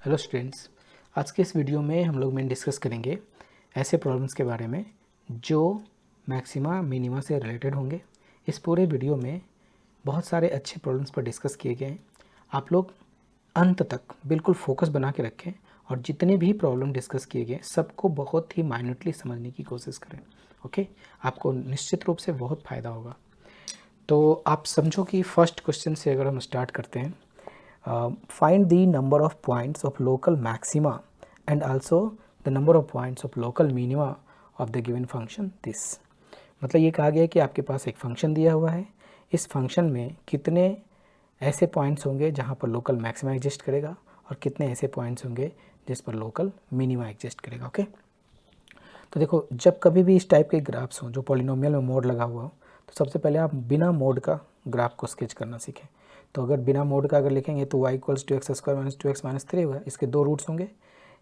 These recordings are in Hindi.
हेलो स्टूडेंट्स, आज के इस वीडियो में हम लोग डिस्कस करेंगे ऐसे प्रॉब्लम्स के बारे में जो मैक्सिमा मिनिमा से रिलेटेड होंगे। इस पूरे वीडियो में बहुत सारे अच्छे प्रॉब्लम्स पर डिस्कस किए गए हैं। आप लोग अंत तक बिल्कुल फोकस बना के रखें और जितने भी प्रॉब्लम डिस्कस किए गए सबको बहुत ही माइन्यूटली समझने की कोशिश करें। ओके, आपको निश्चित रूप से बहुत फ़ायदा होगा। तो आप समझो कि फर्स्ट क्वेश्चन से अगर हम स्टार्ट करते हैं, find the number of points of local maxima and also the number of points of local minima of the given function this। मतलब ये कहा गया है कि आपके पास एक फंक्शन दिया हुआ है, इस फंक्शन में कितने ऐसे पॉइंट्स होंगे जहाँ पर लोकल मैक्सिमा एग्जिस्ट करेगा और कितने ऐसे पॉइंट्स होंगे जिस पर लोकल मिनिमा एग्जिस्ट करेगा। ओके, तो देखो, जब कभी भी इस टाइप के ग्राफ्स हों जो पॉलिनोमियल में मोड लगा हुआ हो, तो सबसे पहले आप बिना मोड का ग्राफ को स्केच करना सीखें। तो अगर बिना मोड का अगर लिखेंगे तो y equals to x square minus 2x minus 3 होगा। इसके दो रूट्स होंगे,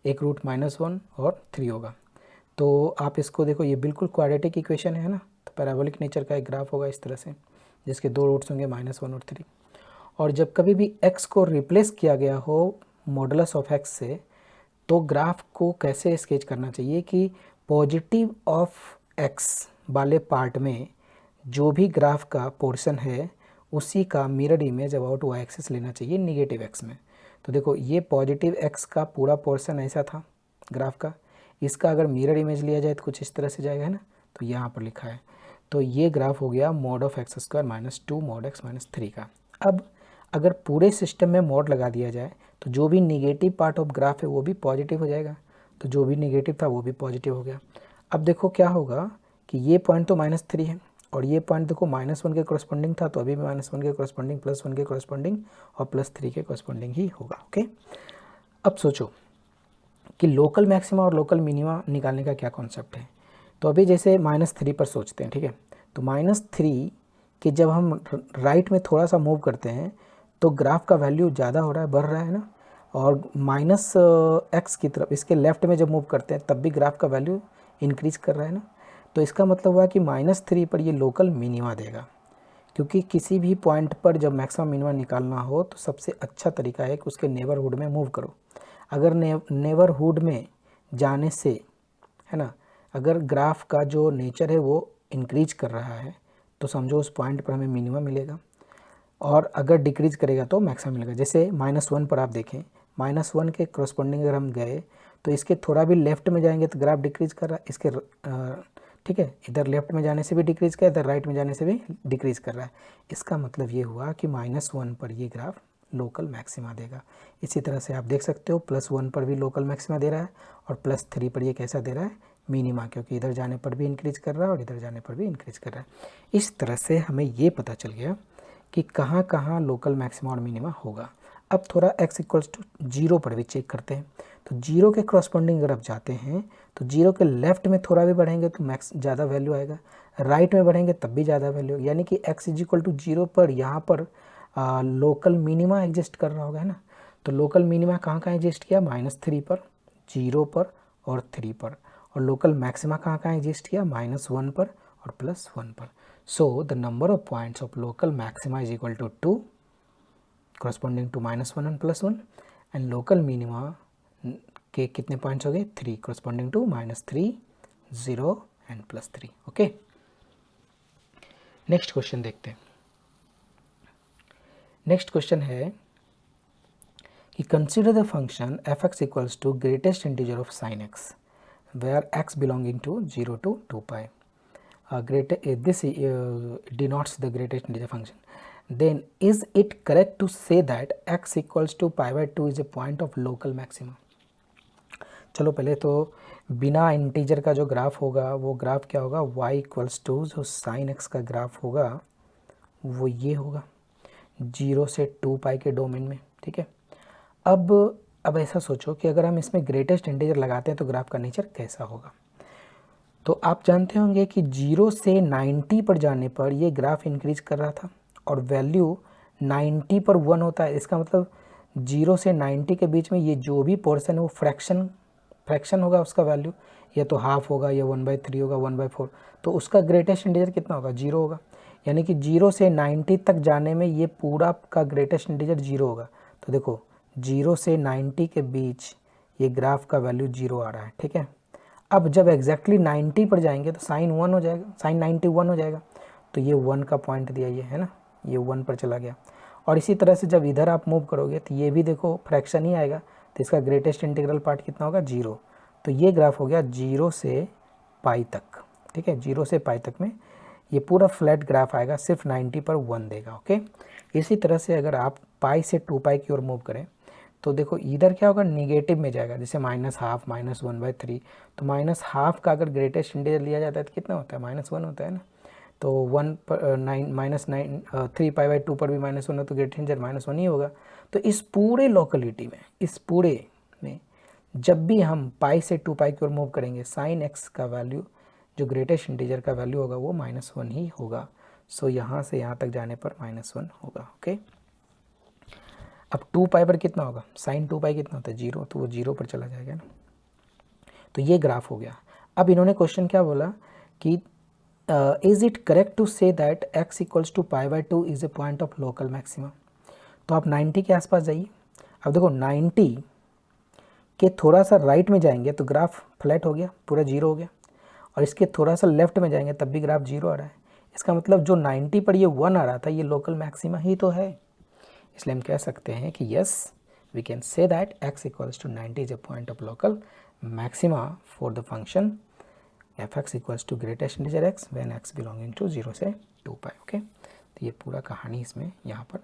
एक रूट -1 और 3 होगा। तो आप इसको देखो, ये बिल्कुल क्वाड्रेटिक इक्वेशन है ना, तो पैराबोलिक नेचर का एक ग्राफ होगा इस तरह से, जिसके दो रूट्स होंगे -1 और 3। और जब कभी भी x को रिप्लेस किया गया हो मॉडुलस ऑफ x से, तो ग्राफ को कैसे स्केच करना चाहिए कि पॉजिटिव ऑफ x वाले पार्ट में जो भी ग्राफ का पोर्शन है उसी का mirror image about y axis लेना चाहिए निगेटिव x में। तो देखो, ये पॉजिटिव x का पूरा पोर्शन ऐसा था ग्राफ का, इसका अगर मिरर इमेज लिया जाए तो कुछ इस तरह से जाएगा, है ना। तो यहाँ पर लिखा है, तो ये ग्राफ हो गया mod of x square minus 2 mod x minus 3 का। अब अगर पूरे सिस्टम में मॉड लगा दिया जाए तो जो भी निगेटिव पार्ट ऑफ ग्राफ है वो भी पॉजिटिव हो जाएगा, तो जो भी निगेटिव था वो भी पॉजिटिव हो गया। अब देखो क्या होगा कि ये पॉइंट तो -3 है और ये पॉइंट देखो -1 के कॉरस्पॉन्डिंग था, तो अभी भी -1 के कॉरस्पॉन्डिंग, +1 के कॉरस्पॉन्डिंग और +3 के कॉरस्पॉन्डिंग ही होगा। ओके, अब सोचो कि लोकल मैक्सिमा और लोकल मिनिमा निकालने का क्या कॉन्सेप्ट है। तो अभी जैसे -3 पर सोचते हैं, ठीक है। तो -3 के जब हम राइट में थोड़ा सा मूव करते हैं तो ग्राफ का वैल्यू ज़्यादा हो रहा है, बढ़ रहा है ना, और -x की तरफ इसके लेफ्ट में जब मूव करते हैं तब भी ग्राफ का वैल्यू इंक्रीज कर रहा है ना। तो इसका मतलब हुआ कि -3 पर ये लोकल मिनिमा देगा, क्योंकि किसी भी पॉइंट पर जब मैक्सिमम मिनिमा निकालना हो तो सबसे अच्छा तरीका है कि उसके नेबरहुड में मूव करो। अगर नेबरहुड में जाने से, है ना, अगर ग्राफ का जो नेचर है वो इंक्रीज कर रहा है तो समझो उस पॉइंट पर हमें मिनिमा मिलेगा, और अगर डिक्रीज करेगा तो मैक्सिमम मिलेगा। जैसे -1 पर आप देखें, -1 के करस्पॉन्डिंग अगर हम गए तो इसके थोड़ा भी लेफ्ट में जाएंगे तो ग्राफ डिक्रीज कर रहा है, इसके ठीक है, इधर लेफ्ट में जाने से भी डिक्रीज कर रहा है, इधर राइट में जाने से भी डिक्रीज कर रहा है। इसका मतलब ये हुआ कि -1 पर ये ग्राफ लोकल मैक्सिमा देगा। इसी तरह से आप देख सकते हो +1 पर भी लोकल मैक्सिमा दे रहा है और +3 पर ये कैसा दे रहा है, मिनिमा, क्योंकि इधर जाने पर भी इंक्रीज कर रहा है और इधर जाने पर भी इंक्रीज कर रहा है। इस तरह से हमें ये पता चल गया कि कहाँ कहाँ लोकल मैक्सिमा और मिनिमा होगा। अब थोड़ा x इक्वल्स टू 0 पर भी चेक करते हैं। तो 0 के करस्पॉन्डिंग अगर आप जाते हैं तो 0 के लेफ्ट में थोड़ा भी बढ़ेंगे तो मैक्स ज़्यादा वैल्यू आएगा, राइट में बढ़ेंगे तब भी ज़्यादा वैल्यू, यानी कि x इज इक्वल टू 0 पर यहाँ पर लोकल मिनिमा एग्जिस्ट कर रहा होगा, है ना। तो लोकल मिनिमा कहाँ कहाँ एग्जिस्ट किया, -3 पर, 0 पर और 3 पर। और लोकल मैक्सिमा कहाँ कहाँ एग्जिस्ट किया, -1 पर और +1 पर। So the number of points of local maxima is equal to 2 corresponding to -1 and +1, and local minima के कितने पॉइंट्स हो गए, 3 corresponding to -3, 0 and +3। Okay, next question देखते हैं। नेक्स्ट क्वेश्चन है कि consider the function f(x) equals to greatest integer of sin x where x belonging to 0 to 2π। This denotes the greatest integer function. Then is it correct to say that x equals to π/2 is a point of local maxima? चलो पहले तो बिना इंटीजर का जो ग्राफ होगा वो ग्राफ क्या होगा, y इक्वल्स टू जो साइन x का ग्राफ होगा वो ये होगा 0 से 2π के डोमेन में, ठीक है। अब ऐसा सोचो कि अगर हम इसमें ग्रेटेस्ट इंटीजर लगाते हैं तो ग्राफ का नेचर कैसा होगा। तो आप जानते होंगे कि 0 से 90 पर जाने पर ये ग्राफ इंक्रीज कर रहा था और वैल्यू 90 पर 1 होता है। इसका मतलब 0 से 90 के बीच में ये जो भी पोर्शन है वो फ्रैक्शन होगा, उसका वैल्यू या तो हाफ होगा या 1/3 होगा, 1/4। तो उसका ग्रेटेस्ट इंटीजर कितना होगा, 0 होगा। यानी कि 0 से 90 तक जाने में ये पूरा का ग्रेटेस्ट इंटीजर 0 होगा। तो देखो 0 से 90 के बीच ये ग्राफ का वैल्यू 0 आ रहा है, ठीक है। अब जब एग्जैक्टली 90 पर जाएंगे तो साइन 1 हो जाएगा, साइन 91 हो जाएगा, तो ये 1 का पॉइंट दिया ये है ना, ये 1 पर चला गया। और इसी तरह से जब इधर आप मूव करोगे तो ये भी देखो फ्रैक्शन ही आएगा, तो इसका ग्रेटेस्ट इंटीग्रल पार्ट कितना होगा, 0। तो ये ग्राफ हो गया 0 से पाई तक, ठीक है। 0 से पाई तक में ये पूरा फ्लैट ग्राफ आएगा, सिर्फ 90 पर 1 देगा, ओके। इसी तरह से अगर आप पाई से 2 पाई की ओर मूव करें तो देखो इधर क्या होगा, निगेटिव में जाएगा, जैसे -½ -1/3। तो -½ का अगर ग्रेटेस्ट इंटीजर लिया जाता है तो कितना होता है, -1 होता है ना। तो 1 पर 3 पाई/2 पर भी -1 है तो ग्रेटेस्ट इंटीजर -1 ही होगा। तो इस पूरे लोकेलिटी में, इस पूरे में जब भी हम पाई से 2 पाई की ओर मूव करेंगे, साइन x का वैल्यू जो ग्रेटेस्ट इंटीजर का वैल्यू होगा वो -1 ही होगा। सो यहाँ से यहाँ तक जाने पर -1 होगा, ओके। अब 2 पाई पर कितना होगा, साइन 2 पाई कितना होता है, 0, तो वो 0 पर चला जाएगा ना। तो ये ग्राफ हो गया। अब इन्होंने क्वेश्चन क्या बोला कि is it correct to say that x equals to π/2 is a point of local maxima. तो आप 90 के आसपास जाइए। अब देखो 90 के थोड़ा सा राइट में जाएंगे तो ग्राफ फ्लैट हो गया, पूरा 0 हो गया, और इसके थोड़ा सा लेफ्ट में जाएंगे तब भी ग्राफ 0 आ रहा है। इसका मतलब जो 90 पर ये 1 आ रहा था ये लोकल मैक्सिमा ही तो है। इसलिए हम कह सकते हैं कि yes we can say that x equals to 90 is a point of local maxima for the function f(x) equals to greatest integer x when x belonging to 0 से 2 पाई, ओके। तो ये पूरा कहानी इसमें यहाँ पर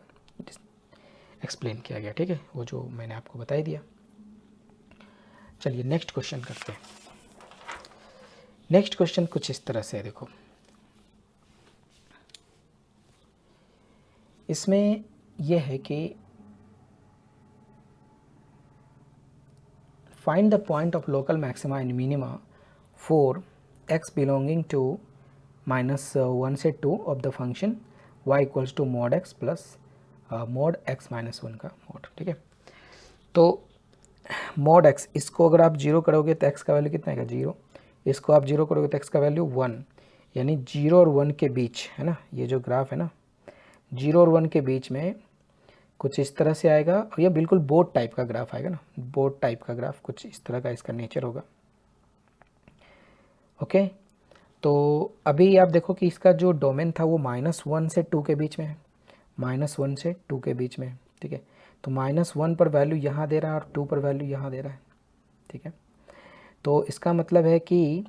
एक्सप्लेन किया गया, ठीक है, वो जो मैंने आपको बता ही दिया। चलिए नेक्स्ट क्वेश्चन करते हैं। नेक्स्ट क्वेश्चन कुछ इस तरह से है, देखो इसमें यह है कि find the point of local maxima and minima for x belonging to -1 से 2 of the function y equals to mod x plus mod x -1 का mod, ठीक है। तो mod x, इसको अगर आप 0 करोगे तो x का वैल्यू कितना आएगा, 0। इसको आप 0 करोगे तो x का वैल्यू 1, यानी 0 और 1 के बीच है ना, ये जो ग्राफ है ना 0 और 1 के बीच में कुछ इस तरह से आएगा, और ये बिल्कुल बोर्ड टाइप का ग्राफ आएगा ना, बोर्ड टाइप का ग्राफ कुछ इस तरह का इसका नेचर होगा, ओके। तो अभी आप देखो कि इसका जो डोमेन था वो -1 से 2 के बीच में है, -1 से 2 के बीच में है, ठीक है। तो -1 पर वैल्यू यहाँ दे रहा है और 2 पर वैल्यू यहाँ दे रहा है, ठीक है। तो इसका मतलब है कि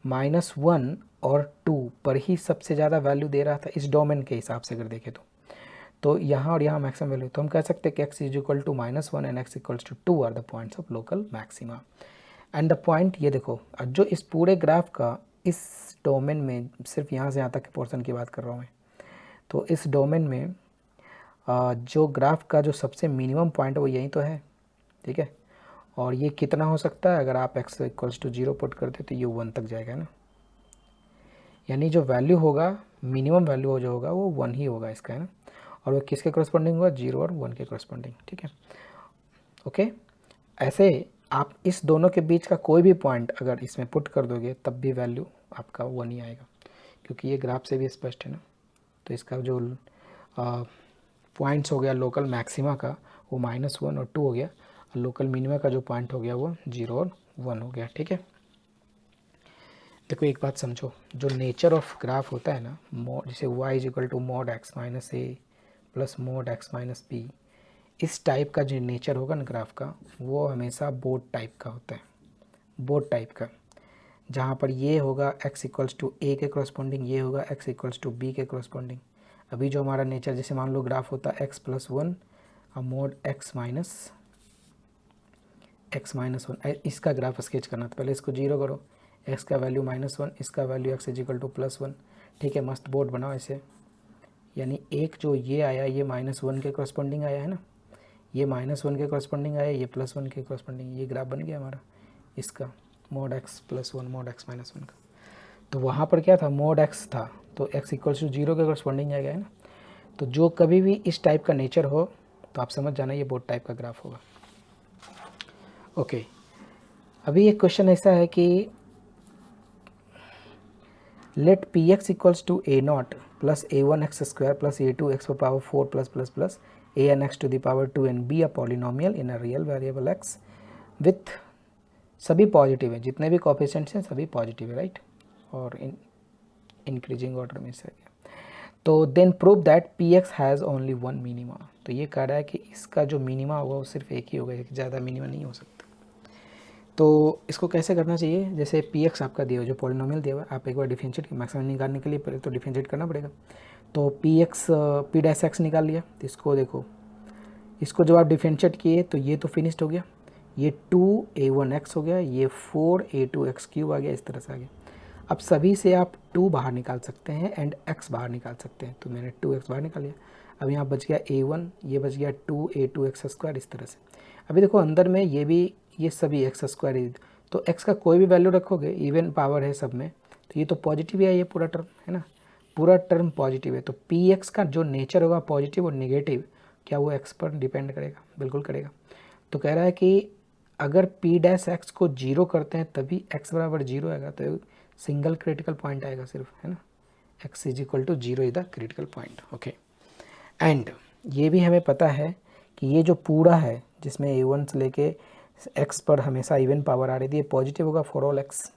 -1 और 2 पर ही सबसे ज़्यादा वैल्यू दे रहा था इस डोमेन के हिसाब से अगर देखें तो यहाँ और यहाँ मैक्सिमम वैल्यू। तो हम कह सकते हैं कि x is equal to -1 and x equals to 2 are the points of local maxima. And the point, ये देखो जो इस पूरे ग्राफ का इस डोमेन में, सिर्फ यहाँ से यहाँ तक के पोर्शन की बात कर रहा हूँ मैं, तो इस डोमेन में जो ग्राफ का जो सबसे मिनिमम पॉइंट है वो यही तो है, ठीक है। और ये कितना हो सकता है, अगर आप x इक्वल्स टू 0 पुट करते तो ये 1 तक जाएगा ना, यानी जो वैल्यू होगा, मिनिमम वैल्यू जो होगा वो 1 ही होगा इसका, है ना। और वो किसके करस्पॉन्डिंग होगा, 0 और 1 के करस्पॉन्डिंग, ठीक है, ओके। ऐसे आप इस दोनों के बीच का कोई भी पॉइंट अगर इसमें पुट कर दोगे तब भी वैल्यू आपका 1 ही आएगा, क्योंकि ये ग्राफ से भी स्पष्ट है ना। तो इसका जो पॉइंट्स हो गया लोकल मैक्सिमा का वो -1 और 2 हो गया, और लोकल मिनिमा का जो पॉइंट हो गया वो 0 और 1 हो गया, ठीक है। देखो एक बात समझो, जो नेचर ऑफ ग्राफ होता है ना, जैसे y is equal to mod x minus a plus mod x minus b, इस टाइप का जो नेचर होगा ना ग्राफ का वो हमेशा बोर्ड टाइप का होता है, बोर्ड टाइप का, जहाँ पर ये होगा x इक्वल्स टू a के करस्पॉन्डिंग, ये होगा x इक्वल्स टू b के करस्पॉन्डिंग। अभी जो हमारा नेचर, जैसे मान लो ग्राफ होता है x प्लस 1 और mod x माइनस 1, इसका ग्राफ स्केच करना, तो पहले इसको 0 करो, x का वैल्यू -1, इसका value x is equal to +1, ठीक है। मस्त बोर्ड बनाओ ऐसे, यानी एक जो ये आया ये -1 के करस्पॉन्डिंग आया है ना, ये -1 के करस्पॉन्डिंग आया, ये +1 के करस्पॉन्डिंग, ये ग्राफ बन गया हमारा इसका mod x plus 1 mod x minus 1 का। तो वहाँ पर क्या था, mod x था, तो x इक्वल्स टू 0 के करस्पॉन्डिंग आ गया है ना। तो जो कभी भी इस टाइप का नेचर हो तो आप समझ जाना ये बोर्ड टाइप का ग्राफ होगा, ओके। अभी एक क्वेश्चन ऐसा है कि let px equals to a0 plus a1 x square plus a2 x पर power 4 plus plus plus a n x to the power 2n be a polynomial in a real variable x with सभी पॉजिटिव है, जितने भी कोफिशिएंट्स हैं सभी पॉजिटिव है, राइट, और इंक्रीजिंग ऑर्डर में से गया। तो then prove that P X has only one minima. तो ये कह रहा है कि इसका जो मिनिमा होगा वो सिर्फ एक ही होगा, एक ज़्यादा मिनिमा नहीं हो सकता। तो इसको कैसे करना चाहिए, जैसे पी एक्स आपका दिया हुआ, जो पॉलिनोमियल दिया हुआ, आप एक बार डिफरेंशिएट मैक्सिमम निकालने के लिए पहले तो डिफरेंशिएट करना पड़ेगा। तो पी डैश एक्स निकाल लिया, तो इसको देखो, इसको जब आप डिफरेंशिएट किए तो ये तो फिनिश्ड हो गया, ये 2a1x हो गया, ये 4a2x³ आ गया, इस तरह से आ गया। अब सभी से आप 2 बाहर निकाल सकते हैं एंड x बाहर निकाल सकते हैं, तो मैंने 2x बाहर निकाल लिया। अब यहाँ बच गया a1, ये बच गया 2a2x², इस तरह से। अभी देखो अंदर में ये भी, ये सभी x², तो x का कोई भी वैल्यू रखोगे, इवन पावर है सब में, तो ये तो पॉजिटिव है, ये पूरा टर्म है ना, पूरा टर्म पॉजिटिव है। तो पी एक्स का जो नेचर होगा पॉजिटिव और नेगेटिव, क्या वो x पर डिपेंड करेगा? बिल्कुल करेगा। तो कह रहा है कि अगर पी डैश एक्स को 0 करते हैं तभी x बराबर 0 आएगा, तो सिंगल क्रिटिकल पॉइंट आएगा सिर्फ, है ना, x is equal to 0 is the critical point. Okay, and ये भी हमें पता है कि ये जो पूरा है जिसमें a1 से लेके x पर हमेशा इवन पावर आ रही थी, ये पॉजिटिव होगा फॉर ऑल x,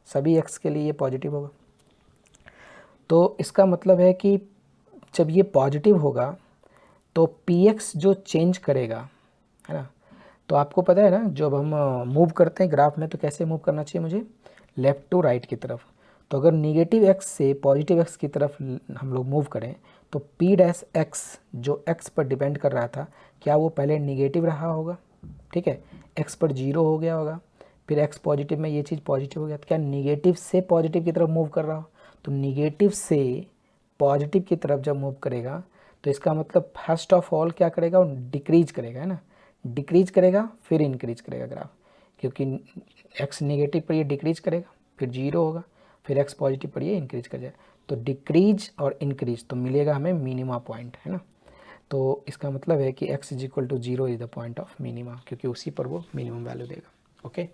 सभी x के लिए ये पॉजिटिव होगा। तो इसका मतलब है कि जब ये पॉजिटिव होगा तो px जो चेंज करेगा, है ना, तो आपको पता है ना, जब हम मूव करते हैं ग्राफ में तो कैसे मूव करना चाहिए मुझे, लेफ़्ट टू राइट की तरफ। तो अगर निगेटिव x से पॉजिटिव x की तरफ हम लोग मूव करें तो p डैश x जो x पर डिपेंड कर रहा था, क्या वो पहले निगेटिव रहा होगा, ठीक है, x पर 0 हो गया होगा, फिर x पॉजिटिव में ये चीज़ पॉजिटिव हो गया, तो क्या निगेटिव से पॉजिटिव की तरफ मूव कर रहा हो? तो निगेटिव से पॉजिटिव की तरफ जब मूव करेगा तो इसका मतलब फर्स्ट ऑफ ऑल क्या करेगा, वो डिक्रीज करेगा, है ना, डिक्रीज करेगा फिर इंक्रीज करेगा ग्राफ, क्योंकि x नेगेटिव पर ये डिक्रीज करेगा, फिर 0 होगा, फिर x पॉजिटिव पर ये इंक्रीज कर जाएगा, तो डिक्रीज और इंक्रीज तो मिलेगा हमें मिनिमा पॉइंट, है ना। तो इसका मतलब है कि x is equal to 0 is the point of minima, क्योंकि उसी पर वो मिनिमम वैल्यू देगा। ओके,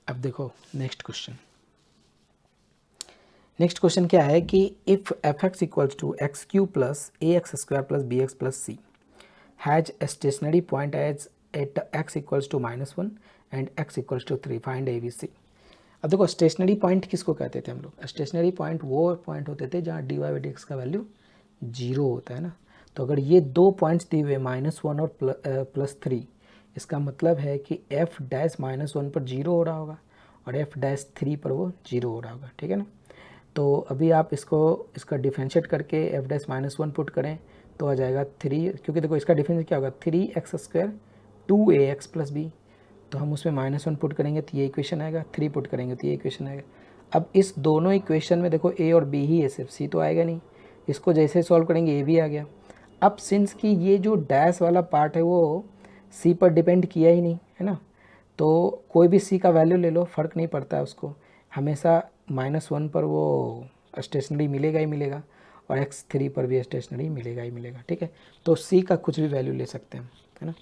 अब देखो नेक्स्ट क्वेश्चन। नेक्स्ट क्वेश्चन क्या है कि if F X equals to x³ plus ax² plus bx plus c has a stationary point as at x equals to -1 and x equals to 3, find a b c। अब देखो स्टेशनरी पॉइंट किसको कहते थे हम लोग, स्टेशनरी पॉइंट वो पॉइंट होते थे जहाँ dy/dx का वैल्यू 0 होता है ना। तो अगर ये 2 पॉइंट्स दिए हुए -1 और +3, इसका मतलब है कि f डैश -1 पर 0 हो रहा होगा और f डैश 3 पर वो 0 हो रहा होगा, ठीक है ना। तो अभी आप इसका डिफरेंशिएट करके f डैश -1 पुट करें तो आ जाएगा 3, क्योंकि देखो इसका डिफरेंस क्या होगा, 3x² 2ax प्लस b, तो हम उसमें -1 पुट करेंगे तो ये इक्वेशन आएगा, 3 पुट करेंगे तो ये इक्वेशन आएगा। अब इस दोनों इक्वेशन में देखो a और b ही है, सिर्फ c तो आएगा नहीं, इसको जैसे सॉल्व करेंगे a भी आ गया। अब सिंस कि ये जो डैश वाला पार्ट है वो c पर डिपेंड किया ही नहीं, है ना, तो कोई भी c का वैल्यू ले लो, फ़र्क नहीं पड़ता है उसको, हमेशा -1 पर वो स्टेशनरी मिलेगा ही मिलेगा और x3 पर भी स्टेशनरी मिलेगा ही मिलेगा, ठीक है। तो c का कुछ भी वैल्यू ले सकते हैं, है ना।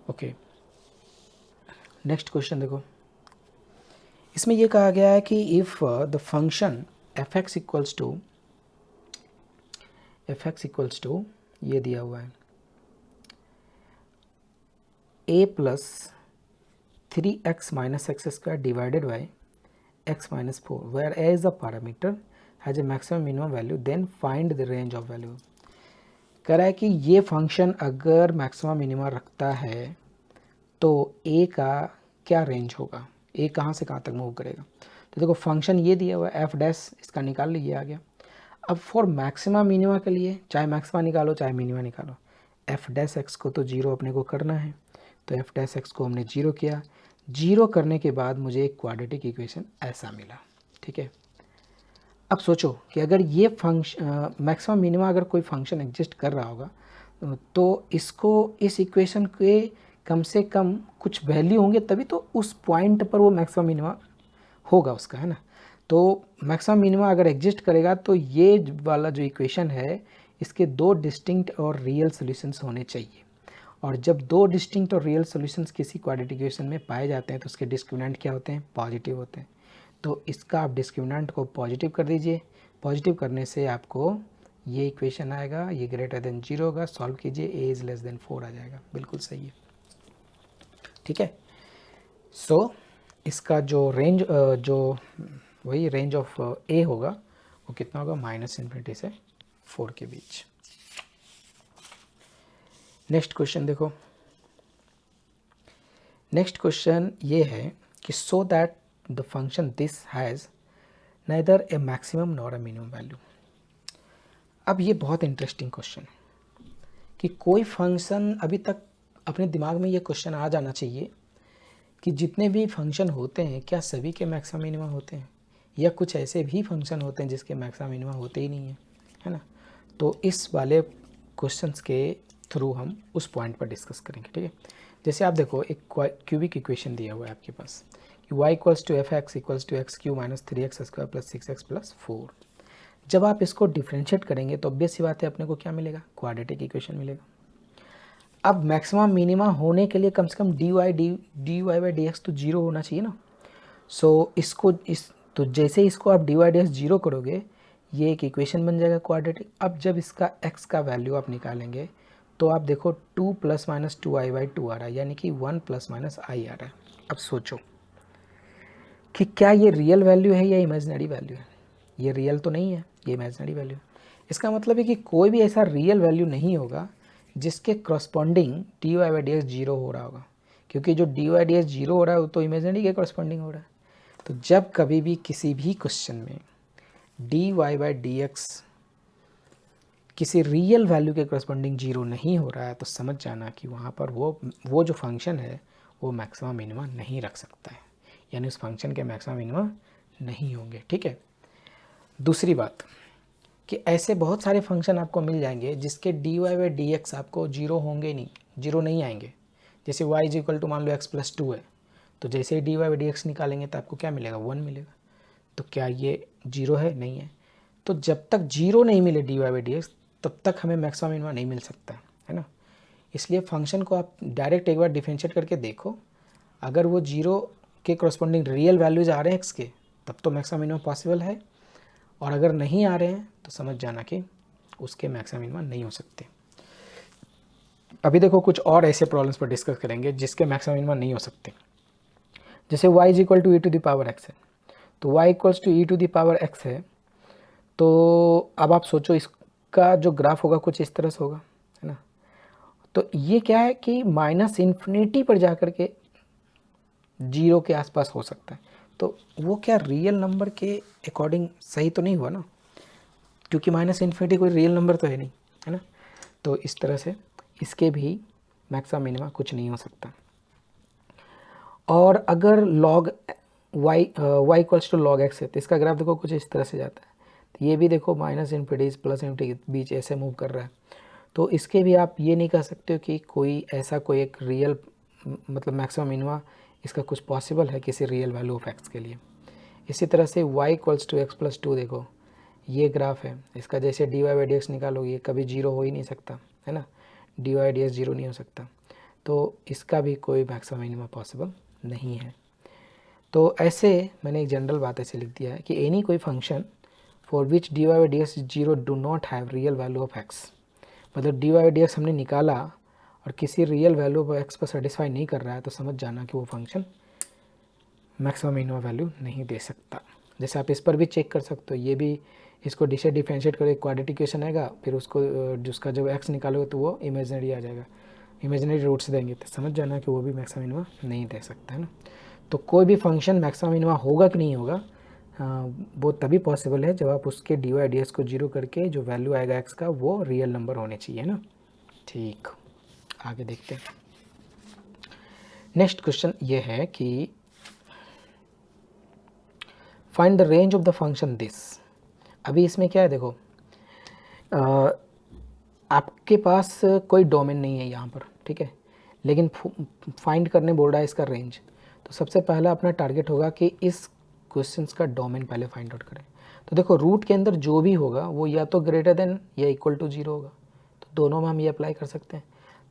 ओके, नेक्स्ट क्वेश्चन देखो, इसमें ये कहा गया है कि if the function F X equals to ये दिया हुआ है a plus 3x minus x² divided by x minus 4 where a is the parameter has a maximum minimum value, then find the range of value. कह रहा है कि ये फंक्शन अगर मैक्सिमम मिनिमम रखता है तो a का क्या रेंज होगा, a कहाँ से कहाँ तक मूव करेगा। तो देखो फंक्शन ये दिया हुआ है f डैश, इसका निकाल लीजिए, आ गया। अब फॉर मैक्सिमा मिनिमा के लिए चाहे मैक्सिमा निकालो चाहे मिनिमा निकालो, f डैश x को तो 0 अपने को करना है, तो f डैश x को हमने 0 किया, 0 करने के बाद मुझे एक क्वाड्रेटिक इक्वेशन ऐसा मिला, ठीक है। अब सोचो कि अगर ये फंक्शन मैक्सिमम मिनिमा अगर कोई फंक्शन एग्जिस्ट कर रहा होगा तो इसको इस इक्वेशन के कम से कम कुछ वैल्यू होंगे तभी तो उस पॉइंट पर वो मैक्सिमम मिनिमा होगा उसका, है ना। तो मैक्सिमम मिनिमा अगर एग्जिस्ट करेगा तो ये वाला जो इक्वेशन है इसके 2 डिस्टिंक्ट और रियल सॉल्यूशंस होने चाहिए, और जब 2 डिस्टिंक्ट और रियल सॉल्यूशंस किसी क्वाड्रेटिक इक्वेशन में पाए जाते हैं तो उसके डिस्क्रिमिनेंट क्या होते हैं, पॉजिटिव होते हैं। तो इसका आप डिस्क्रिमिनेंट को पॉजिटिव कर दीजिए। पॉजिटिव करने से आपको ये इक्वेशन आएगा, ये ग्रेटर देन 0 होगा। सॉल्व कीजिए, a इज़ लेस देन 4 आ जाएगा। बिल्कुल सही है, ठीक है। सो इसका जो रेंज जो वही रेंज ऑफ a होगा वो कितना होगा, -∞ से 4 के बीच। नेक्स्ट क्वेश्चन देखो। नेक्स्ट क्वेश्चन ये है कि so that the function this has neither A maximum nor a minimum value. अब ये बहुत इंटरेस्टिंग क्वेश्चन है कि कोई फंक्शन, अभी तक अपने दिमाग में ये क्वेश्चन आ जाना चाहिए कि जितने भी फंक्शन होते हैं क्या सभी के मैक्सिमम मिनिमम होते हैं, या कुछ ऐसे भी फंक्शन होते हैं जिसके मैक्सिमम मिनिमम होते ही नहीं है ना। तो इस वाले क्वेश्चंस के थ्रू हम उस पॉइंट पर डिस्कस करेंगे, ठीक है। जैसे आप देखो, एक क्यूबिक इक्वेशन दिया हुआ है आपके पास कि y equals to F X equals to X cube minus 3x square plus 6x plus 4। जब आप इसको डिफ्रेंशिएट करेंगे तो ऑब्वियस सी बात है अपने को क्या मिलेगा, क्वाड्रेटिक इक्वेशन मिलेगा। अब मैक्सिमम मिनिमा होने के लिए कम से कम dy बाई dx तो 0 होना चाहिए ना। सो इसको तो जैसे इसको आप dy dx 0 करोगे, ये एक इक्वेशन बन जाएगा क्वाड्रेटिक। अब जब इसका x का वैल्यू आप निकालेंगे तो आप देखो 2 + -2i बाई 2 आ रहा है, यानी कि 1 ± i आ रहा है। अब सोचो कि क्या ये रियल वैल्यू है या इमेजिनरी वैल्यू है। ये रियल तो नहीं है, ये इमेजिनरी वैल्यू है। इसका मतलब है कि कोई भी ऐसा रियल वैल्यू नहीं होगा जिसके करस्पॉन्डिंग dy बाई dx 0 हो रहा होगा, क्योंकि जो dy dx 0 हो रहा है वो तो इमेजिनरी के करस्पॉन्डिंग हो रहा है। तो जब कभी भी किसी भी क्वेश्चन में dy बाई dx किसी रियल वैल्यू के करस्पॉन्डिंग 0 नहीं हो रहा है तो समझ जाना कि वहाँ पर वो जो फंक्शन है वो मैक्सिमम मिनिमम नहीं रख सकता है, यानी उस फंक्शन के मैक्सिमम मिनिमम नहीं होंगे, ठीक है। दूसरी बात कि ऐसे बहुत सारे फंक्शन आपको मिल जाएंगे जिसके dy बाई dx आपको 0 होंगे नहीं, 0 नहीं आएंगे। जैसे y इज इक्वल टू मान लो x + 2 है, तो जैसे ही dy बाई dx निकालेंगे तो आपको क्या मिलेगा, 1 मिलेगा। तो क्या ये 0 है, नहीं है। तो जब तक 0 नहीं मिले dy बाई dx तब तक हमें मैक्सिमम मिनिमम नहीं मिल सकता है ना। इसलिए फंक्शन को आप डायरेक्ट एक बार डिफरेंशिएट करके देखो, अगर वो 0 के करस्पॉन्डिंग रियल वैल्यूज आ रहे हैं x के तब तो मैक्सिमम मिनिमम पॉसिबल है, और अगर नहीं आ रहे हैं तो समझ जाना कि उसके मैक्सिमम मिनिमम नहीं हो सकते। अभी देखो कुछ और ऐसे प्रॉब्लम्स पर डिस्कस करेंगे जिसके मैक्सिमम मिनिमम नहीं हो सकते। जैसे y is equal to e to the power x है, तो y equals to e to the power x है, तो अब आप सोचो इसका जो ग्राफ होगा कुछ इस तरह से होगा, है ना। तो ये क्या है कि -∞ पर जाकर के 0 के आसपास हो सकता है। तो वो क्या रियल नंबर के अकॉर्डिंग सही तो नहीं हुआ ना, क्योंकि -∞ कोई रियल नंबर तो है नहीं, है ना। तो इस तरह से इसके भी मैक्सिमम मिनिमा कुछ नहीं हो सकता। और अगर log y equals to log x है तो इसका ग्राफ देखो कुछ इस तरह से जाता है। तो ये भी देखो -∞ +∞ के बीच ऐसे मूव कर रहा है। तो इसके भी आप ये नहीं कह सकते हो कि कोई ऐसा कोई एक रियल मतलब मैक्सिमम मिनिमा इसका कुछ पॉसिबल है किसी रियल वैल्यू ऑफ x के लिए। इसी तरह से y इक्वल्स टू x + 2 देखो, ये ग्राफ है, इसका जैसे dy बाई dx निकालोगे कभी 0 हो ही नहीं सकता, है ना। dy बाई dx 0 नहीं हो सकता, तो इसका भी कोई मैक्सिमम मिनिमा पॉसिबल नहीं है। तो ऐसे मैंने एक जनरल बात ऐसे लिख दिया है कि एनी कोई function for which dy by dx 0 do not have real value of x, मतलब dy बाई dx हमने निकाला और किसी रियल वैल्यू ऑफ x पर सेटिस्फाई नहीं कर रहा है तो समझ जाना कि वो फंक्शन मैक्सिमम मिनिमम वैल्यू नहीं दे सकता। जैसे आप इस पर भी चेक कर सकते हो, ये भी इसको डिसे डिफरेंशिएट करके क्वाड्रेटिक इक्वेशन आएगा, फिर उसको जिसका जब x निकालोगे तो वो इमेजिनरी आ जाएगा, इमेजिनरी रूट्स देंगे, तो समझ जाना कि वो भी मैक्सिमम मिनिमम नहीं दे सकता, है ना। तो कोई भी फंक्शन मैक्सिमम मिनिमम होगा कि नहीं होगा वो तभी पॉसिबल है जब आप उसके dy dx को 0 करके जो वैल्यू आएगा x का वो रियल नंबर होने चाहिए ना। ठीक, आगे देखते हैं। नेक्स्ट क्वेश्चन ये है कि find the range of the function this. अभी इसमें क्या है देखो, आपके पास कोई डोमेन नहीं है यहाँ पर, ठीक है, लेकिन फाइंड करने बोल रहा है इसका रेंज। तो सबसे पहला अपना टारगेट होगा कि इस क्वेश्चंस का डोमेन पहले फाइंड आउट करें। तो देखो रूट के अंदर जो भी होगा वो या तो ग्रेटर देन या इक्वल टू 0 होगा, तो दोनों में हम ये अप्लाई कर सकते हैं।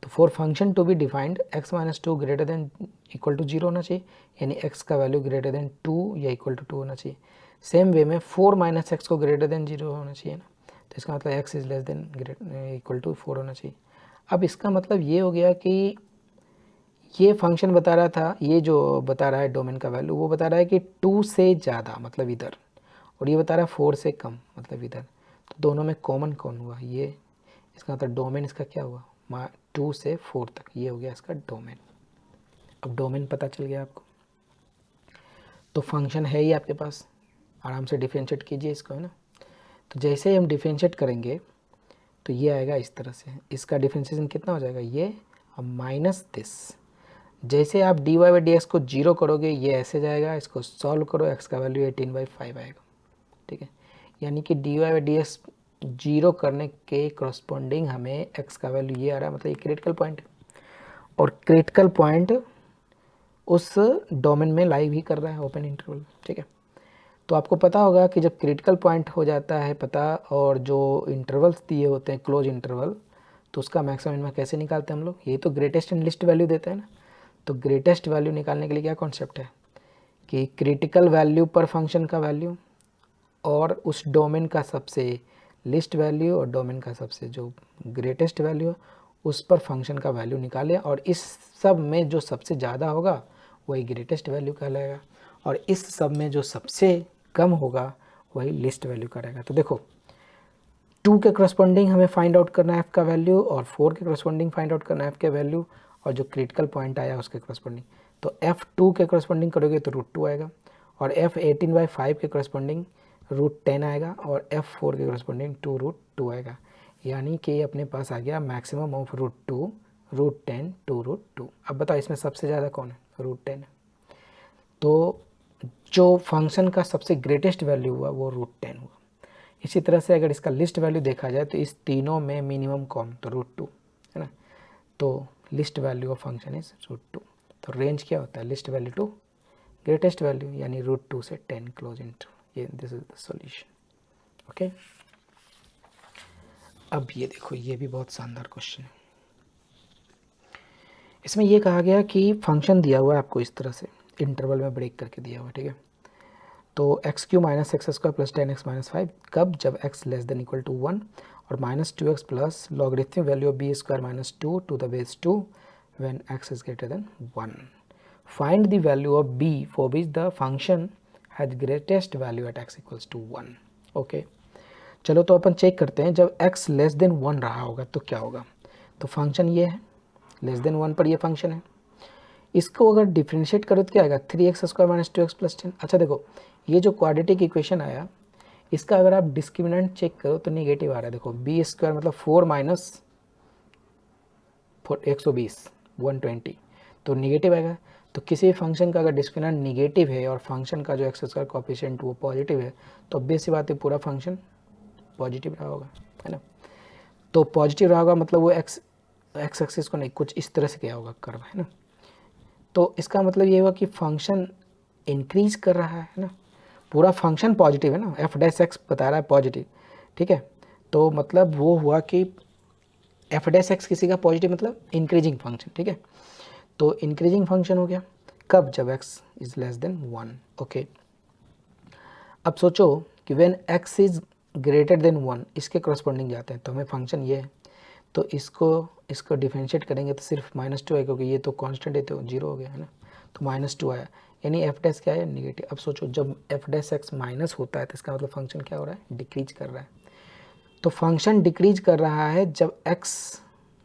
तो for function to be defined x minus two greater than equal to 0 होना चाहिए, यानी x का वैल्यू ग्रेटर देन 2 या इक्वल टू 2 होना चाहिए। सेम वे में 4 माइनस एक्स को ग्रेटर देन 0 होना चाहिए ना, तो इसका मतलब x is less than equal to 4 होना चाहिए। अब इसका मतलब ये हो गया कि ये फंक्शन बता रहा था, ये जो बता रहा है डोमेन का वैल्यू, वो बता रहा है कि 2 से ज़्यादा मतलब इधर, और ये बता रहा है 4 से कम मतलब इधर। तो दोनों में कॉमन कौन हुआ, ये, इसका मतलब डोमेन इसका क्या हुआ, 2 से 4 तक, ये हो गया इसका डोमेन। अब डोमेन पता चल गया आपको, तो फंक्शन है ही आपके पास, आराम से डिफरेंशिएट कीजिए इसको, है ना। तो जैसे ही हम डिफरेंशिएट करेंगे तो ये आएगा इस तरह से, इसका डिफरेंशिएशन कितना हो जाएगा, ये माइनस दिस। जैसे आप dy बाई डी एक्स को 0 करोगे ये ऐसे जाएगा, इसको सॉल्व करो, x का वैल्यू 18/5 आएगा, ठीक है। यानी कि dy बाई डी एक्स 0 करने के करस्पॉन्डिंग हमें x का वैल्यू ये आ रहा है, मतलब ये क्रिटिकल पॉइंट है, और क्रिटिकल पॉइंट उस डोमेन में लाइव ही कर रहा है, ओपन इंटरवल, ठीक है। तो आपको पता होगा कि जब क्रिटिकल पॉइंट हो जाता है पता, और जो इंटरवल्स दिए होते हैं क्लोज इंटरवल, तो उसका मैक्सिमम मिनिमम कैसे निकालते हैं हम लोग, ये तो ग्रेटेस्ट एंड लिस्ट वैल्यू देते हैं ना। तो ग्रेटेस्ट वैल्यू निकालने के लिए क्या कॉन्सेप्ट है कि क्रिटिकल वैल्यू पर फंक्शन का वैल्यू और उस डोमेन का सबसे लिस्ट वैल्यू और डोमेन का सबसे जो ग्रेटेस्ट वैल्यू है उस पर फंक्शन का वैल्यू निकालें, और इस सब में जो सबसे ज़्यादा होगा वही ग्रेटेस्ट वैल्यू कहलाएगा, और इस सब में जो सबसे कम होगा वही लिस्ट वैल्यू करेगा। तो देखो 2 के करस्पॉन्डिंग हमें फाइंड आउट करना है f का वैल्यू, और 4 के करस्पॉन्डिंग फाइंड आउट करना है f के वैल्यू, और जो क्रिटिकल पॉइंट आया उसके करस्पॉन्डिंग। तो f2 के करस्पॉन्डिंग करोगे तो √2 आएगा, और f18/5 के करस्पॉन्डिंग √10 आएगा, और f4 के करस्पॉन्डिंग 2√2 आएगा। यानी कि अपने पास आ गया मैक्सिमम ऑफ √2, √10, 2√2। अब बताओ इसमें सबसे ज़्यादा कौन है, √10 है। तो जो फंक्शन का सबसे ग्रेटेस्ट वैल्यू हुआ वो √10 हुआ। इसी तरह से अगर इसका लिस्ट वैल्यू देखा जाए तो इस तीनों में मिनिमम कौन, तो √2 है ना। तो least value of function is √2। तो रेंज क्या होता है, least value to greatest value, यानी √2 से 10 क्लोज इंटरवल। ये this is the solution, okay. अब ये देखो, ये भी बहुत शानदार क्वेश्चन है। इसमें ये कहा गया कि फंक्शन दिया हुआ है आपको इस तरह से, इंटरवल में ब्रेक करके दिया हुआ है, ठीक है। तो x³ minus X square plus 10x minus 5 कब, जब x less than equal to 1, और -2x plus logarithmic value of b² minus 2 to the base 2 when x is greater than 1। Find the value of b for which the function has greatest value at x equals to 1। Okay, चलो तो अपन चेक करते हैं, जब x लेस देन 1 रहा होगा तो क्या होगा। तो फंक्शन ये है, लेस देन 1 पर ये फंक्शन है। इसको अगर डिफ्रेंशिएट करो तो क्या आएगा, 3x² माइनस 2x प्लस 10। अच्छा देखो, ये जो क्वाड्रेटिक इक्वेशन आया इसका अगर आप डिस्क्रिमिनेंट चेक करो तो निगेटिव आ रहा है। देखो b² मतलब 4 माइनस 120 120, तो निगेटिव आएगा। तो किसी फंक्शन का अगर डिस्क्रिमिनेंट निगेटिव है और फंक्शन का जो x² कोएफिशिएंट वो पॉजिटिव है, तो ऑब्वियस सी बात है पूरा फंक्शन पॉजिटिव रहा होगा, है ना। तो पॉजिटिव रहा होगा मतलब वो एक्स एक्सिस को नहीं, कुछ इस तरह से क्या होगा, कर्व, है ना। तो इसका मतलब ये हुआ कि फंक्शन इंक्रीज कर रहा है ना, पूरा फंक्शन पॉजिटिव है ना, f' बता रहा है पॉजिटिव, ठीक है। तो मतलब वो हुआ कि f' किसी का पॉजिटिव मतलब इंक्रीजिंग फंक्शन, ठीक है। तो इंक्रीजिंग फंक्शन हो गया कब, जब x is less then 1। Okay, अब सोचो कि when x is greater than 1, इसके करस्पॉन्डिंग जाते हैं तो हमें फंक्शन ये है, तो इसको डिफरेंशिएट करेंगे तो सिर्फ -2 है, क्योंकि ये तो कांस्टेंट है तो 0 हो गया, है ना। तो -2 आया, यानी f' क्या है, निगेटिव। अब सोचो जब f' माइनस होता है तो इसका मतलब फंक्शन क्या हो रहा है, डिक्रीज कर रहा है। तो फंक्शन डिक्रीज कर रहा है जब x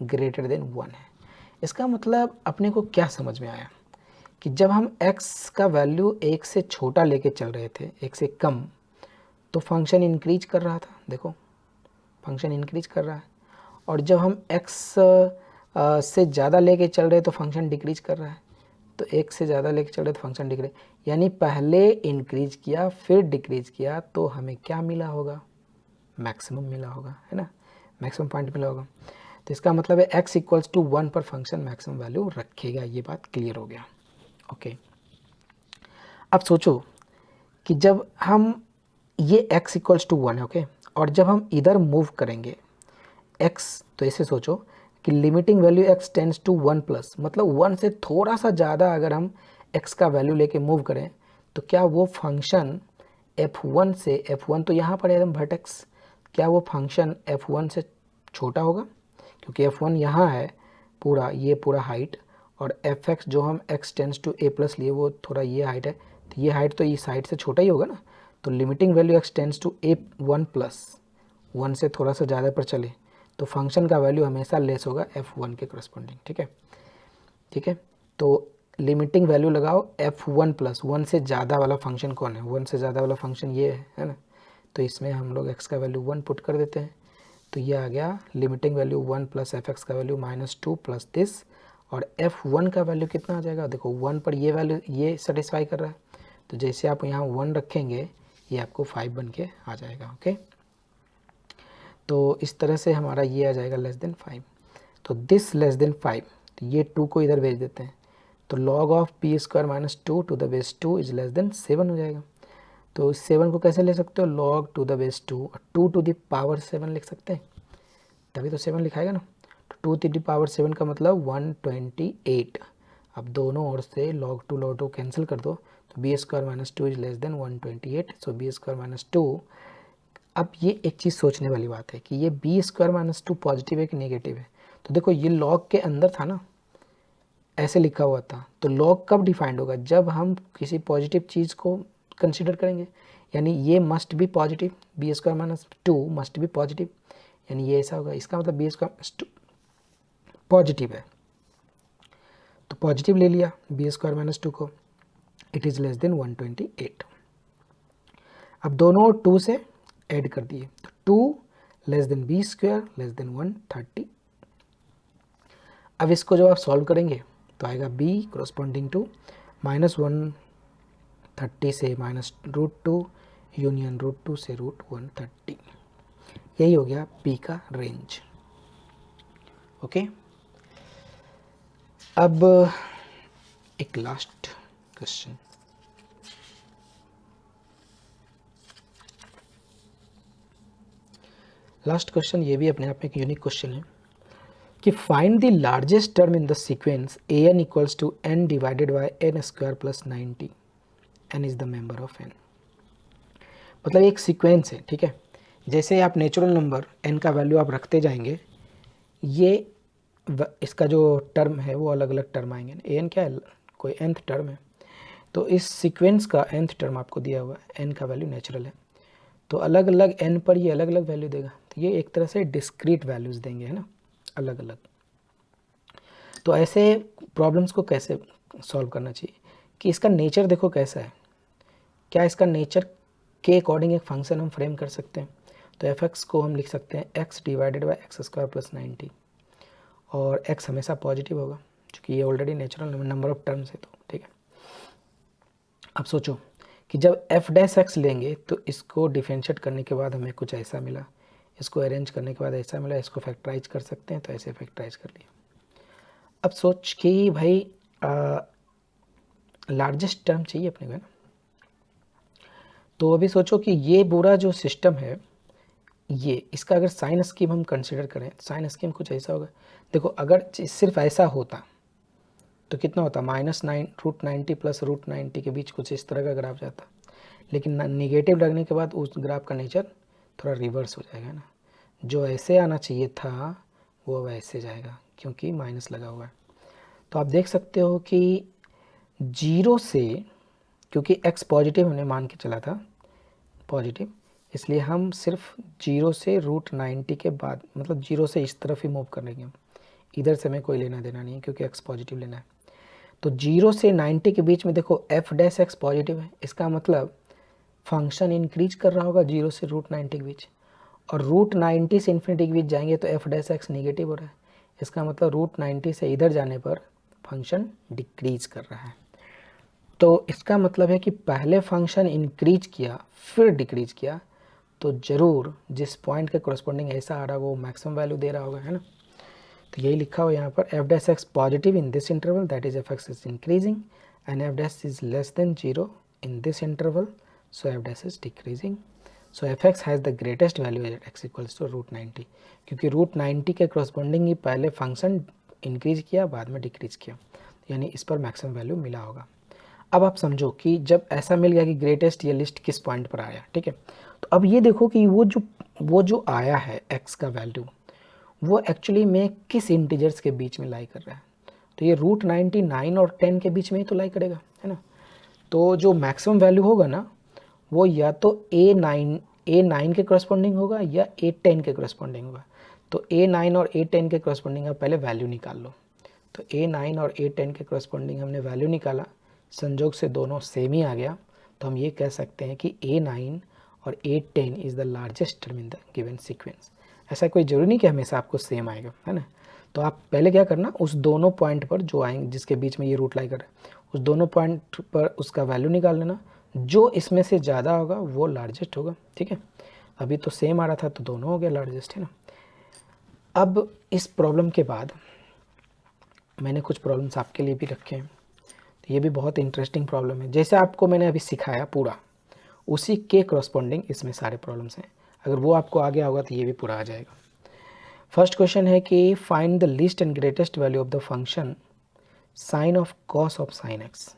ग्रेटर देन 1 है। इसका मतलब अपने को क्या समझ में आया कि जब हम x का वैल्यू 1 से छोटा लेके चल रहे थे, 1 से कम, तो फंक्शन इंक्रीज कर रहा था। देखो फंक्शन इंक्रीज कर रहा है, और जब हम x से ज़्यादा लेके चल रहे तो फंक्शन डिक्रीज कर रहा है। तो 1 से ज़्यादा लेके चल रहे तो फंक्शन डिक्रीज, यानी पहले इंक्रीज किया फिर डिक्रीज किया तो हमें क्या मिला होगा, मैक्सिमम मिला होगा, है ना, मैक्सिमम पॉइंट मिला होगा। तो इसका मतलब है x इक्वल्स टू 1 पर फंक्शन मैक्सिमम वैल्यू रखेगा। ये बात क्लियर हो गया। ओके, अब सोचो कि जब हम ये x इक्वल्स टू 1 है, ओके, और जब हम इधर मूव करेंगे x, तो इसे सोचो कि limiting value x tends to 1 plus, मतलब 1 से थोड़ा सा ज़्यादा अगर हम x का वैल्यू लेके मूव करें तो क्या वो फंक्शन f1 से, f1 तो यहाँ पर एकदम वर्टेक्स, क्या वो फंक्शन f1 से छोटा होगा? क्योंकि f1 यहाँ है पूरा, ये पूरा हाइट, और fx जो हम x tends to a plus लिए वो थोड़ा ये हाइट है, तो ये हाइट तो इस हाइट से छोटा ही होगा ना। तो limiting value x tends to a1 plus, 1 से थोड़ा सा ज़्यादा पर चले तो फंक्शन का वैल्यू हमेशा लेस होगा f1 के करस्पॉन्डिंग। ठीक है, ठीक है। तो लिमिटिंग वैल्यू लगाओ f1 प्लस, 1 से ज़्यादा वाला फंक्शन कौन है? 1 से ज़्यादा वाला फंक्शन ये है ना। तो इसमें हम लोग x का वैल्यू 1 पुट कर देते हैं, तो ये आ गया लिमिटिंग वैल्यू 1 प्लस fx का वैल्यू -2 प्लस दिस, और f1 का वैल्यू कितना आ जाएगा? देखो 1 पर ये वैल्यू ये सेटिस्फाई कर रहा है, तो जैसे आप यहाँ 1 रखेंगे ये आपको 5 बन के आ जाएगा। ओके, तो इस तरह से हमारा ये आ जाएगा लेस देन 5। तो दिस लेस देन 5, तो ये 2 को इधर भेज देते हैं, तो log of p square minus 2 to the base 2 is less than 7 हो जाएगा। तो 7 को कैसे ले सकते हो? log टू द बेस 2, और 2 टू द पावर 7 लिख सकते हैं, तभी तो 7 लिखाएगा ना। तो 2 टू द पावर 7 का मतलब 128। अब दोनों ओर से log 2 कैंसिल कर दो, तो B square minus 2 is less than 128, so B square minus 2। अब ये एक चीज़ सोचने वाली बात है कि ये बी स्क्वायर माइनस 2 पॉजिटिव है कि नेगेटिव है? तो देखो ये log के अंदर था ना, ऐसे लिखा हुआ था, तो log कब डिफाइंड होगा? जब हम किसी पॉजिटिव चीज़ को कंसिडर करेंगे, यानी ये must be positive, B square minus 2 must be positive, यानी ये ऐसा होगा। इसका मतलब बी स्क्वायर माइनस 2 पॉजिटिव है, तो पॉजिटिव ले लिया बी स्क्वायर माइनस 2 को, इट इज़ लेस देन 128। अब दोनों 2 से ऐड कर दिए, तो 2 less than B square less than 130। अब इसको जब आप सॉल्व करेंगे तो आएगा b कोरस्पॉन्डिंग टू -130 से -√2 यूनियन √2 से √130। यही हो गया p का रेंज। ओके, अब एक लास्ट क्वेश्चन, ये भी अपने आप में एक यूनिक क्वेश्चन है कि find the largest term in the sequence an equals to n divided by n square plus 90, n is the member of n। मतलब एक सीक्वेंस है, ठीक है, जैसे आप नेचुरल नंबर n का वैल्यू आप रखते जाएंगे, ये इसका जो टर्म है वो अलग अलग टर्म आएंगे। an क्या है? कोई nth टर्म है, तो इस सीक्वेंस का nth टर्म आपको दिया हुआ है, n का वैल्यू नेचुरल है, तो अलग अलग n पर ये अलग अलग वैल्यू देगा, तो ये एक तरह से डिस्क्रीट वैल्यूज देंगे, है ना, अलग अलग। तो ऐसे प्रॉब्लम्स को कैसे सॉल्व करना चाहिए कि इसका नेचर देखो कैसा है, क्या इसका नेचर के अकॉर्डिंग एक फंक्शन हम फ्रेम कर सकते हैं? तो f(x) को हम लिख सकते हैं x divided by x square plus 90, और x हमेशा पॉजिटिव होगा क्योंकि ये already natural number of terms है, तो ठीक है। अब सोचो कि जब f' लेंगे तो इसको डिफरेंशिएट करने के बाद हमें कुछ ऐसा मिला, इसको अरेंज करने के बाद ऐसा मिला, इसको फैक्टराइज कर सकते हैं, तो ऐसे फैक्टराइज कर लिया। अब सोच कि भाई लार्जेस्ट टर्म चाहिए अपने को, है ना। तो अभी सोचो कि ये पूरा जो सिस्टम है, ये इसका अगर साइन स्कीम हम कंसिडर करें, साइन स्कीम कुछ ऐसा होगा। देखो अगर सिर्फ ऐसा होता तो कितना होता? -√90 प्लस √90 के बीच कुछ इस तरह का ग्राफ जाता, लेकिन नेगेटिव लगने के बाद उस ग्राफ का नेचर थोड़ा रिवर्स हो जाएगा ना, जो ऐसे आना चाहिए था वो वैसे जाएगा क्योंकि माइनस लगा हुआ है। तो आप देख सकते हो कि 0 से, क्योंकि x पॉजिटिव हमने मान के चला था पॉजिटिव, इसलिए हम सिर्फ 0 से √90 के बाद, मतलब 0 से इस तरफ ही मूव करेंगे, इधर से हमें कोई लेना देना नहीं है क्योंकि x पॉजिटिव लेना है। तो 0 से 90 के बीच में देखो f' पॉजिटिव है, इसका मतलब फंक्शन इंक्रीज कर रहा होगा 0 से √90 के बीच, और √90 से इन्फिनिटी के बीच जाएंगे तो f' नेगेटिव हो रहा है, इसका मतलब √90 से इधर जाने पर फंक्शन डिक्रीज कर रहा है। तो इसका मतलब है कि पहले फंक्शन इंक्रीज किया फिर डिक्रीज किया, तो ज़रूर जिस पॉइंट के कोरस्पॉन्डिंग ऐसा आ रहा है वो मैक्सिमम वैल्यू दे रहा होगा, है ना। तो यही लिखा हुआ यहाँ पर f' positive in this interval, that is f(x) is increasing and f' is less than 0 in this interval, so f' is decreasing. So F X has the greatest value at X equals to √90, क्योंकि √90 के करस्पॉन्डिंग ही पहले फंक्शन इंक्रीज किया बाद में डिक्रीज किया, यानी इस पर मैक्सिमम वैल्यू मिला होगा। अब आप समझो कि जब ऐसा मिल गया कि ग्रेटेस्ट ये लिस्ट किस पॉइंट पर आया, ठीक है, तो अब ये देखो कि वो जो आया है एक्स का वैल्यू, वो एक्चुअली में किस इंटीजर्स के बीच में लाई कर रहा है। तो ये √99 और 10 के बीच में ही तो लाई करेगा, है ना। तो जो मैक्सिमम वैल्यू होगा ना, वो या तो A9 के करस्पॉन्डिंग होगा या A10 के करस्पॉन्डिंग होगा। तो A9 और A10 के करस्पॉन्डिंग आप पहले वैल्यू निकाल लो। तो A9 और A10 के करस्पॉन्डिंग हमने वैल्यू निकाला, संजोग से दोनों सेम ही आ गया, तो हम ये कह सकते हैं कि A9 और A10 is the largest term in the given sequence. ऐसा कोई ज़रूरी नहीं कि हमेशा आपको सेम आएगा, है ना। तो आप पहले क्या करना, उस दोनों पॉइंट पर जो आएंगे, जिसके बीच में ये रूट लाई कर रहा है, उस दोनों पॉइंट पर उसका वैल्यू निकाल लेना, जो इसमें से ज़्यादा होगा वो लार्जेस्ट होगा, ठीक है। अभी तो सेम आ रहा था तो दोनों हो गया लार्जेस्ट, है ना। अब इस प्रॉब्लम के बाद मैंने कुछ प्रॉब्लम्स आपके लिए भी रखे हैं, तो ये भी बहुत इंटरेस्टिंग प्रॉब्लम है। जैसे आपको मैंने अभी सिखाया पूरा, उसी के करस्पॉन्डिंग इसमें सारे प्रॉब्लम्स हैं। अगर वो आपको आ गया होगा तो ये भी पूरा आ जाएगा। फर्स्ट क्वेश्चन है कि find the least and greatest value of the function sine of cos of sine x,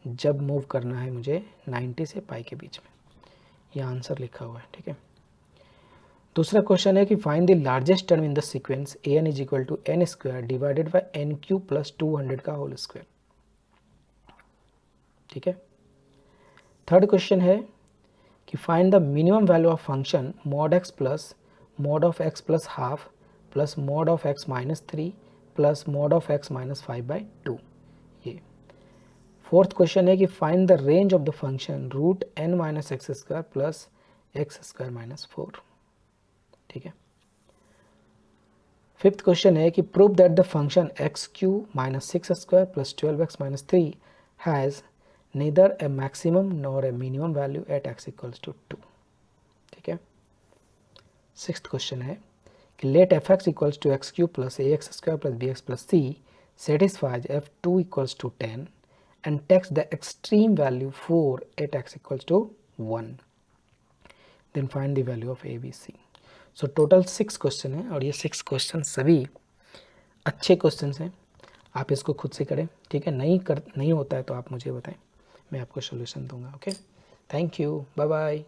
जब मूव करना है मुझे 90 से पाई के बीच में। ये आंसर लिखा हुआ है, ठीक है। दूसरा क्वेश्चन है कि find the largest term in the sequence an is equal to n square divided by n³ plus 200 का होल स्क्वायर, ठीक है। थर्ड क्वेश्चन है कि find the minimum value of function mod x plus mod of x plus half plus mod of x minus 3 plus mod of x minus 5/2। ये फोर्थ क्वेश्चन है कि find the range of the function √n minus X square plus x square minus 4, ठीक है। फिफ्थ क्वेश्चन है कि prove that the function x³ minus 6 square plus 12x minus 3 has neither a maximum nor a minimum value at x equals to 2, ठीक है। सिक्स्थ क्वेश्चन है कि let f(x) equals to x³ plus ax square plus bx plus c satisfies f2 equals to 10 and takes the extreme value 4 at x equals to 1, then find the value of a b c। So total 6 question है और ये 6 क्वेश्चन सभी अच्छे क्वेश्चन हैं। आप इसको खुद से करें, ठीक है। नहीं होता है तो आप मुझे बताएं, मैं आपको सोल्यूशन दूंगा। Okay, thank you, bye bye.